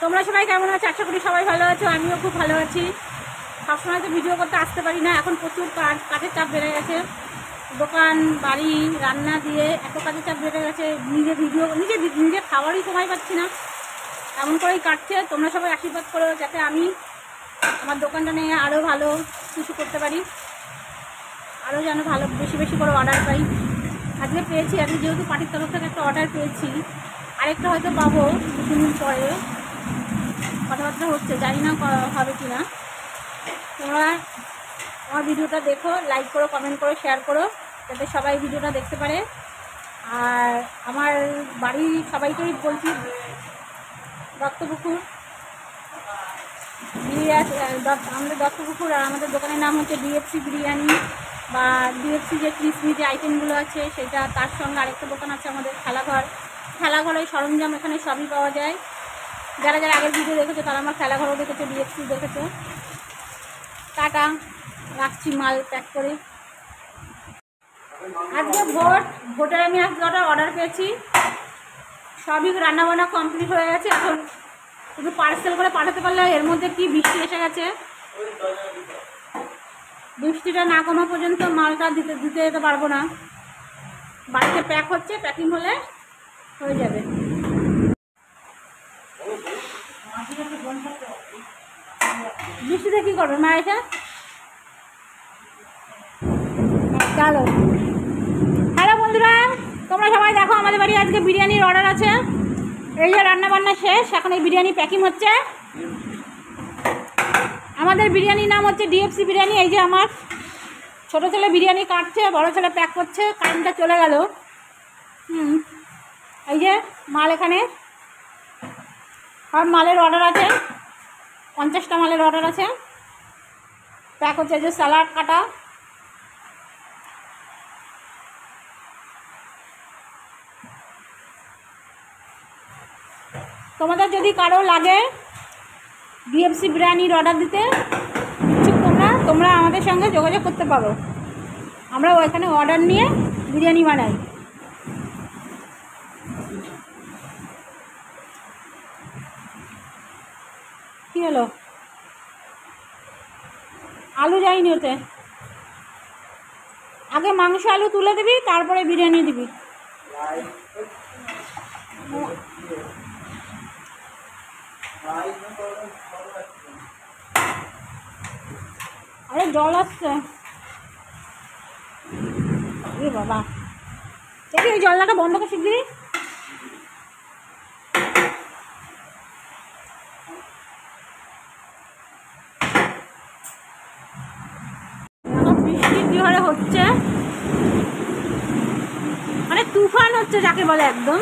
তোমরা সবাই কেমন আছো? আশা করি সবাই ভালো আছো। আমিও খুব ভালো আছি। সবসময় তো ভিডিও করতে আসতে পারি না, এখন প্রচুর কাজের চাপ বেড়ে গেছে। দোকান বাড়ি রান্না দিয়ে এত কাজের চাপ বেড়ে গেছে, নিজে খাওয়ারই সময় পাচ্ছি না, এমন করেই কাটছে। তোমরা সবাই আশীর্বাদ করো যাতে আমি আমার দোকানটা নিয়ে আরও ভালো কিছু করতে পারি, আরও যেন ভালো বেশি বেশি করে অর্ডার পাই। আজকে পেয়েছি, আজকে যেহেতু পার্টির তরফ থেকে একটা অর্ডার পেয়েছি, আরেকটা হয়তো পাবো 2-3 দিন পরে। কথাবার্তা হচ্ছে, জানি না হবে কি না। তোমরা আমার ভিডিওটা দেখো, লাইক করো, কমেন্ট করো, শেয়ার করো, যাতে সবাই ভিডিওটা দেখতে পারে। আর আমার বাড়ির সবাইকেই বলছি, দত্তপুকুর আমাদের দত্তপুকুর, আর আমাদের দোকানের নাম হচ্ছে ডিএফসি বিরিয়ানি বা ডিএফসি যে ক্রিসমি যে আইটেমগুলো আছে সেটা। তার সঙ্গে আরেকটা দোকান আছে আমাদের খেলাঘরের সরঞ্জাম, এখানে সবই পাওয়া যায়। যারা যারা আগের ভিডিও দেখেছো তারা আমার খেলাঘরও দেখেছো, ডিএফসি দেখেছো। টাটা, রাখছি মাল প্যাক করে। আজকে ভোটের আমি আজকে অর্ডার পেয়েছি, সবই রান্নাবান্না কমপ্লিট হয়ে গেছে। এখন শুধু পার্সেল করে পাঠাতে পারলে। এর মধ্যে কি বৃষ্টি এসে গেছে, বৃষ্টিটা না কমা পর্যন্ত মালটা দিতে যেতে পারবো না। বাড়িতে প্যাক হচ্ছে, প্যাকিং হলে হয়ে যাবে। বৃষ্টিতে কী করবে মা এসে? চলো। হ্যালো বন্ধুরা, তোমরা সবাই দেখো, আমাদের বাড়ি আজকে বিরিয়ানির অর্ডার আছে। এই যে রান্নাবান্না শেষ, এখন এই বিরিয়ানি প্যাকিং হচ্ছে। আমাদের বিরিয়ানির নাম হচ্ছে ডিএফসি বিরিয়ানি। এই যে আমার ছোটো ছেলে বিরিয়ানি কাটছে, বড় ছেলে প্যাক করছে। কারেন্টটা চলে গেল। এই যে মাল, এখানে সব মালের অর্ডার আছে, 50টা মালের অর্ডার আছে, প্যাক হচ্ছে। এই যে স্যালাড কাটা, তোমাদের যদি কারো লাগে ডিএফসি বিরিয়ানির অর্ডার দিতে ইচ্ছুক তোমরা আমাদের সঙ্গে যোগাযোগ করতে পারো। আমরা ওইখানে অর্ডার নিয়ে বিরিয়ানি বানাই। কী হলো? আলু যায়নি ওতে, আগে মাংস আলু তুলে দিবি, তারপরে বিরিয়ানি দিবি। আরে জল আসছে, এ বাবা, দেখি ওই জলটা বন্ধ করে শিখবি। বৃষ্টির জোরে হচ্ছে, মানে তুফান হচ্ছে যাকে বলে একদম।